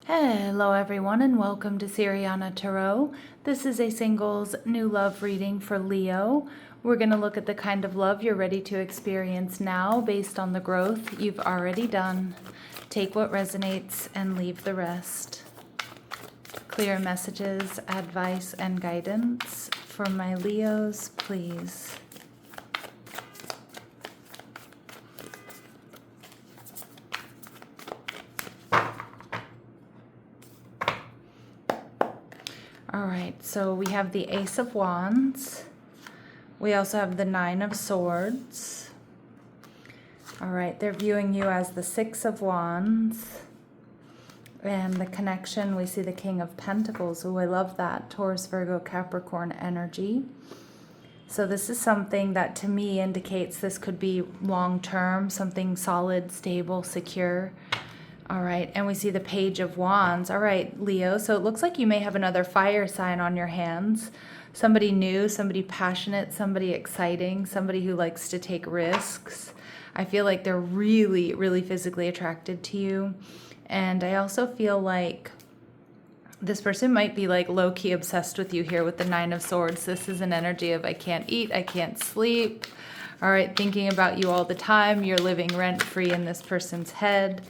Hello everyone and welcome to Siriana Tarot. This is a singles new love reading for Leo. We're going to look at the kind of love you're ready to experience now based on the growth you've already done. Take what resonates and leave the rest. Clear messages, advice, and guidance for my Leos, please. All right, so we have the Ace of Wands. We also have the Nine of Swords. All right, they're viewing you as the Six of Wands. And the connection, we see the King of Pentacles. Oh, I love that. Taurus, Virgo, Capricorn energy. So this is something that to me indicates this could be long-term, something solid, stable, secure. All right, and we see the Page of Wands. All right, Leo, so it looks like you may have another fire sign on your hands. Somebody new, somebody passionate, somebody exciting, somebody who likes to take risks. I feel like they're really, really physically attracted to you. And I also feel like this person might be like low-key obsessed with you here with the Nine of Swords. This is an energy of I can't eat, I can't sleep. All right, thinking about you all the time. You're living rent-free in this person's head.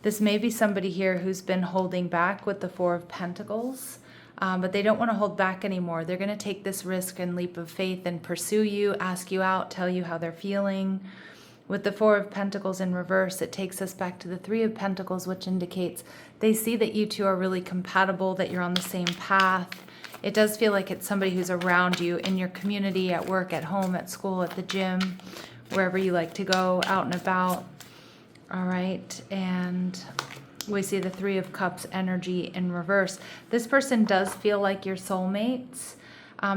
This may be somebody here who's been holding back with the Four of Pentacles, but they don't want to hold back anymore. They're going to take this risk and leap of faith and pursue you, ask you out, tell you how they're feeling. With the Four of Pentacles in reverse, it takes us back to the Three of Pentacles, which indicates they see that you two are really compatible, that you're on the same path. It does feel like it's somebody who's around you in your community, at work, at home, at school, at the gym, wherever you like to go, out and about. All right, and we see the Three of Cups energy in reverse. This person does feel like your soulmates.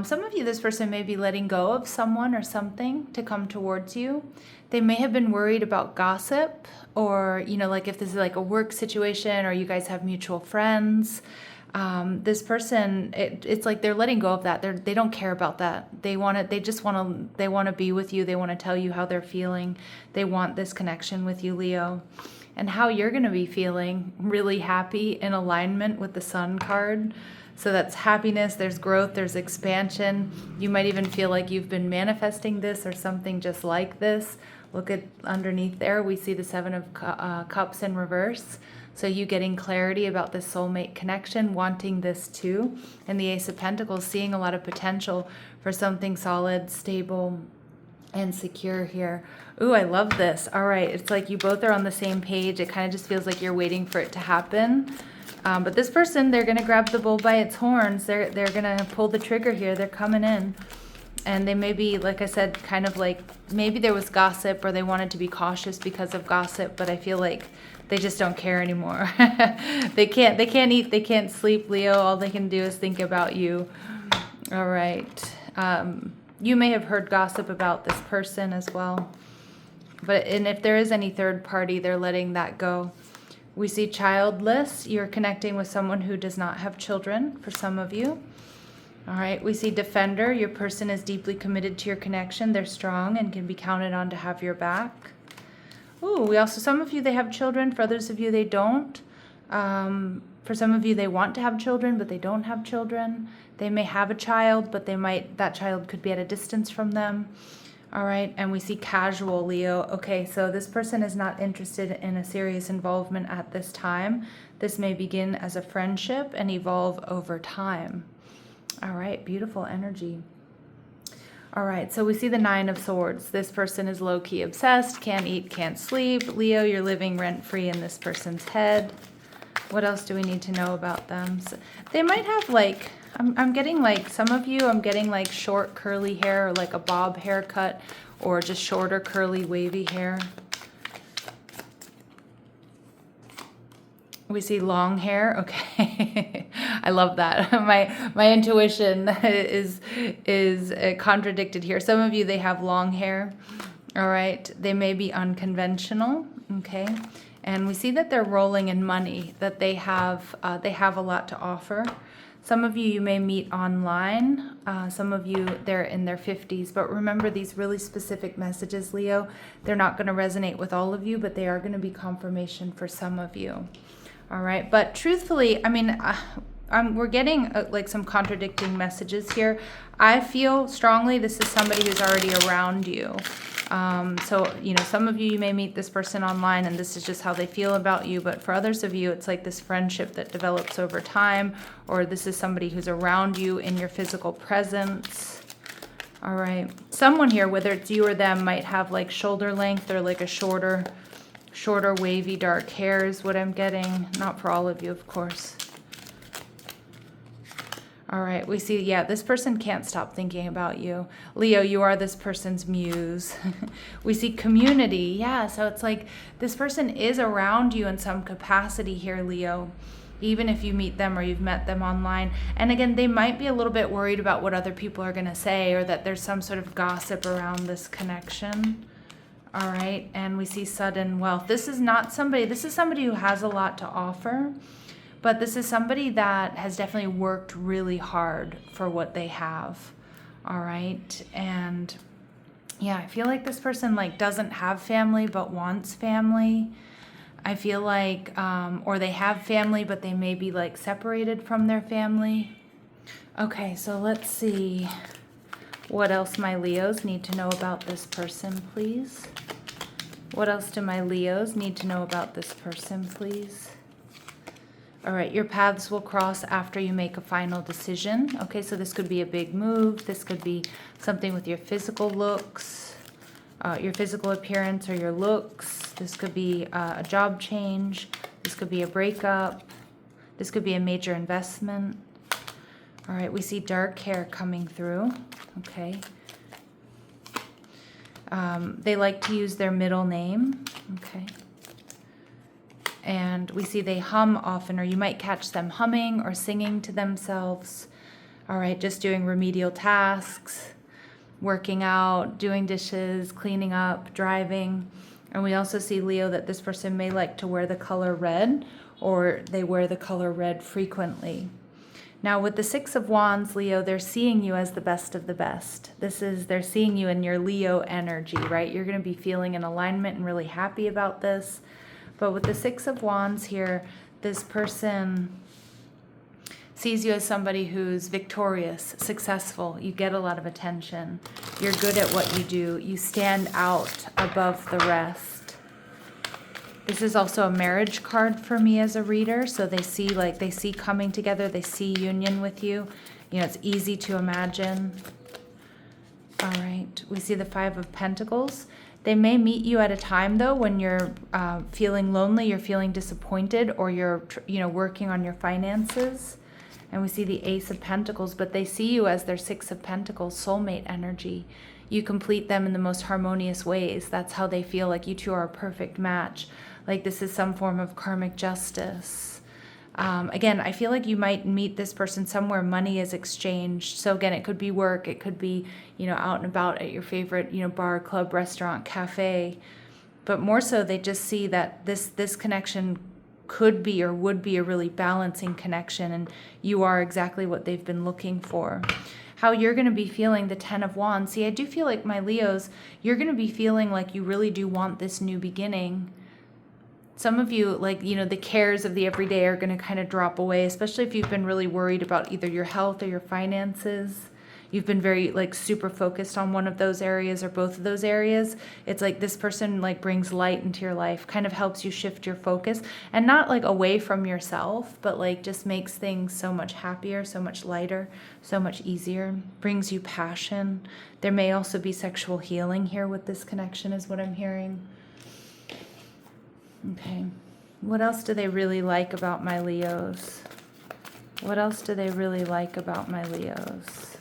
Some of you, this person may be letting go of someone or something to come towards you. They may have been worried about gossip, or, you know, like if this is like a work situation or you guys have mutual friends. This person, it's like they're letting go of that. They don't care about that. They want it. They want to be with you. They want to tell you how they're feeling. They want this connection with you, Leo. And how you're going to be feeling, really happy, in alignment with the Sun card. So that's happiness, there's growth, there's expansion. You might even feel like you've been manifesting this or something just like this. Look at underneath there, we see the Seven of Cups in reverse. So you getting clarity about this soulmate connection, wanting this too. And the Ace of Pentacles, seeing a lot of potential for something solid, stable, and secure here. Ooh, I love this. All right, it's like you both are on the same page. It kind of just feels like you're waiting for it to happen. But this person, they're going to grab the bull by its horns. They're going to pull the trigger here. They're coming in. And they may be, like I said, kind of like maybe there was gossip or they wanted to be cautious because of gossip, but I feel like they just don't care anymore. They can't eat, they can't sleep, Leo. All they can do is think about you. All right. You may have heard gossip about this person as well. And if there is any third party, they're letting that go. We see childless. You're connecting with someone who does not have children, for some of you. All right, we see defender. Your person is deeply committed to your connection. They're strong and can be counted on to have your back. Ooh, we also, some of you, they have children. For others of you, they don't. For some of you, they want to have children, but they don't have children. They may have a child, but that child could be at a distance from them. All right, and we see casual, Leo. Okay, so this person is not interested in a serious involvement at this time. This may begin as a friendship and evolve over time. All right, beautiful energy. All right, so we see the Nine of Swords. This person is low-key obsessed, can't eat, can't sleep. Leo, you're living rent-free in this person's head. What else do we need to know about them? So they might have like, I'm getting like, some of you, I'm getting like short curly hair or like a bob haircut or just shorter curly wavy hair. We see long hair. Okay. I love that. My intuition is contradicted here. Some of you, they have long hair. All right. They may be unconventional. Okay. And we see that they're rolling in money, that they have a lot to offer. Some of you may meet online. Some of you, they're in their 50s. But remember these really specific messages, Leo. They're not going to resonate with all of you, but they are going to be confirmation for some of you. All right. But truthfully, I mean, we're getting like some contradicting messages here. I feel strongly this is somebody who's already around you. So, some of you may meet this person online and this is just how they feel about you. But for others of you, it's like this friendship that develops over time, or this is somebody who's around you in your physical presence. All right. Someone here, whether it's you or them, might have like shoulder length or like a shorter wavy dark hair is what I'm getting. Not for all of you, of course. All right, we see, yeah, this person can't stop thinking about you. Leo, you are this person's muse. We see community. Yeah, so it's like this person is around you in some capacity here, Leo, even if you meet them or you've met them online. And again, they might be a little bit worried about what other people are going to say, or that there's some sort of gossip around this connection. All right, and we see sudden wealth. This is somebody who has a lot to offer. But this is somebody that has definitely worked really hard for what they have. All right. And yeah, I feel like this person like doesn't have family but wants family. I feel like, or they have family but they may be like separated from their family. Okay, so let's see what else my Leos need to know about this person, please. What else do my Leos need to know about this person, please? All right, your paths will cross after you make a final decision. Okay, so this could be a big move. This could be something with your physical looks, your physical appearance or your looks. This could be a job change. This could be a breakup. This could be a major investment. All right, we see dark hair coming through. Okay. They like to use their middle name. Okay. And we see they hum often, or you might catch them humming or singing to themselves. All right, just doing remedial tasks, working out, doing dishes, cleaning up, driving. And we also see, Leo, that this person may like to wear the color red, or they wear the color red frequently. Now with the Six of Wands, Leo, they're seeing you as the best of the best. They're seeing you in your Leo energy, right? You're going to be feeling in alignment and really happy about this. But with the Six of Wands here, this person sees you as somebody who's victorious, successful. You get a lot of attention. You're good at what you do. You stand out above the rest. This is also a marriage card for me as a reader. So they see coming together. They see union with you. It's easy to imagine. All right. We see the Five of Pentacles. They may meet you at a time, though, when you're feeling lonely, you're feeling disappointed, or you're, working on your finances. And we see the Ace of Pentacles, but they see you as their Six of Pentacles, soulmate energy. You complete them in the most harmonious ways. That's how they feel like you two are a perfect match. Like this is some form of karmic justice. Again, I feel like you might meet this person somewhere money is exchanged. So again, it could be work. It could be, out and about at your favorite, bar, club, restaurant, cafe. But more so, they just see that this connection could be or would be a really balancing connection. And you are exactly what they've been looking for. How you're going to be feeling, the Ten of Wands. See, I do feel like, my Leos, you're going to be feeling like you really do want this new beginning. Some of you, the cares of the everyday are going to kind of drop away, especially if you've been really worried about either your health or your finances. You've been very, super focused on one of those areas or both of those areas. It's like this person, brings light into your life, kind of helps you shift your focus, and not, away from yourself, but, just makes things so much happier, so much lighter, so much easier, brings you passion. There may also be sexual healing here with this connection, is what I'm hearing. Okay, what else do they really like about my Leos? What else do they really like about my Leos?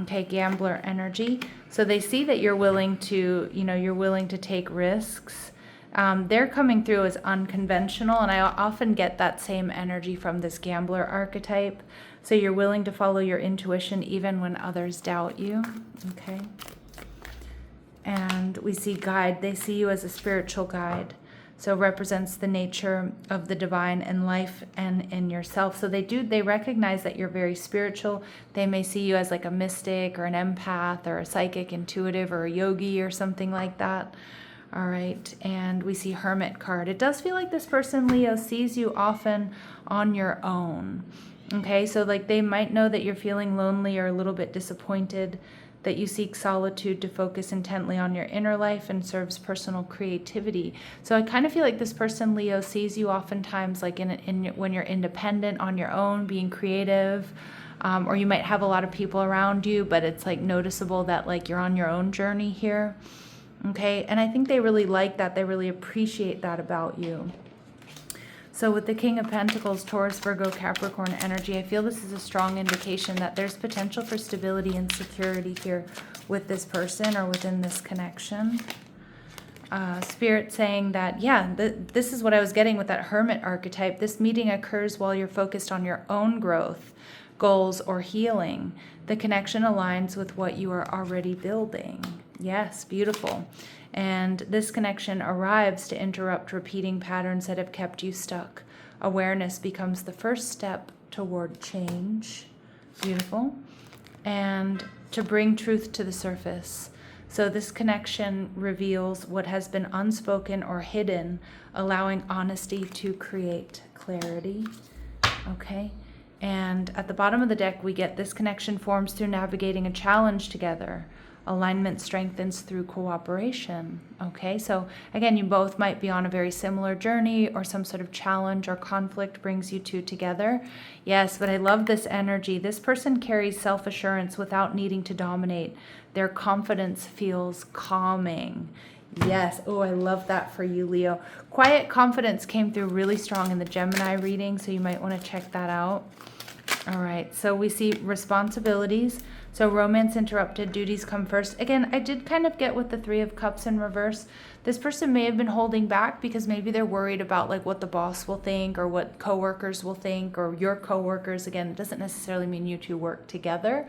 Okay, gambler energy. So they see that you're willing to, you're willing to take risks. They're coming through as unconventional, and I often get that same energy from this gambler archetype. So you're willing to follow your intuition even when others doubt you. Okay. And we see guide. They see you as a spiritual guide. So represents the nature of the divine in life and in yourself. So they recognize that you're very spiritual. They may see you as like a mystic or an empath or a psychic intuitive or a yogi or something like that. All right, and we see Hermit card. It does feel like this person, Leo, sees you often on your own. Okay, so like they might know that you're feeling lonely or a little bit disappointed, that you seek solitude to focus intently on your inner life and serves personal creativity. So I kind of feel like this person, Leo, sees you oftentimes like when you're independent on your own, being creative, or you might have a lot of people around you, but it's like noticeable that like you're on your own journey here. Okay, and I think they really like that. They really appreciate that about you. So with the King of Pentacles, Taurus, Virgo, Capricorn energy, I feel this is a strong indication that there's potential for stability and security here with this person or within this connection. Spirit saying that, yeah, this is what I was getting with that Hermit archetype. This meeting occurs while you're focused on your own growth, goals, or healing. The connection aligns with what you are already building. Yes, beautiful. And this connection arrives to interrupt repeating patterns that have kept you stuck. Awareness becomes the first step toward change. Beautiful. And to bring truth to the surface. So this connection reveals what has been unspoken or hidden, allowing honesty to create clarity. Okay. And at the bottom of the deck, we get this connection forms through navigating a challenge together. Alignment strengthens through cooperation. Okay, so again, you both might be on a very similar journey, or some sort of challenge or conflict brings you two together. Yes, but I love this energy. This person carries self-assurance without needing to dominate. Their confidence feels calming. Yes. Oh, I love that for you, Leo. Quiet confidence came through really strong in the Gemini reading, so you might want to check that out. All right, so we see responsibilities. So romance interrupted, duties come first. Again, I did kind of get with the Three of Cups in reverse. This person may have been holding back because maybe they're worried about like what the boss will think or what coworkers will think, or your coworkers. Again, it doesn't necessarily mean you two work together.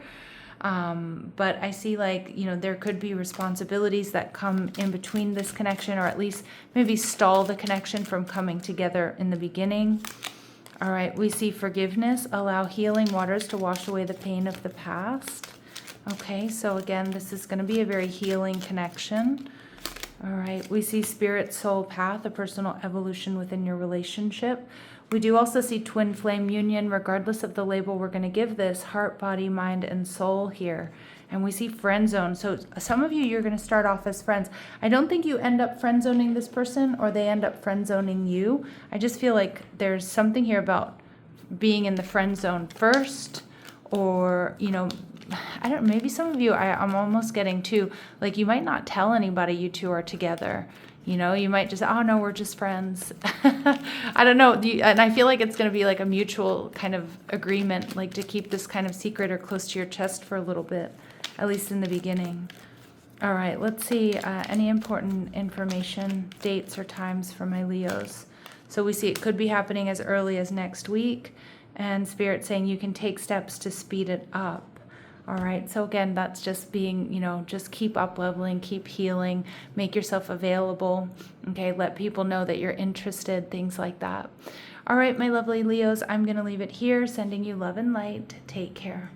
But I see like, you know, there could be responsibilities that come in between this connection, or at least maybe stall the connection from coming together in the beginning. All right, we see forgiveness, allow healing waters to wash away the pain of the past. Okay, so again, this is going to be a very healing connection. All right, we see spirit, soul, path, a personal evolution within your relationship. We do also see twin flame union, regardless of the label we're going to give this, heart, body, mind, and soul here. And we see friend zone. So some of you, you're going to start off as friends. I don't think you end up friend zoning this person or they end up friend zoning you. I just feel like there's something here about being in the friend zone first, or, you know, I don't, maybe some of you, I'm almost getting to, like, you might not tell anybody you two are together. You know, you might just, oh no, we're just friends. I don't know. And I feel like it's going to be like a mutual kind of agreement, like to keep this kind of secret or close to your chest for a little bit, at least in the beginning. All right, let's see any important information, dates or times for my Leos. So we see it could be happening as early as next week, and Spirit saying you can take steps to speed it up. All right, so again, that's just being, you know, just keep up leveling, keep healing, make yourself available, okay? Let people know that you're interested, things like that. All right, my lovely Leos, I'm going to leave it here, sending you love and light. Take care.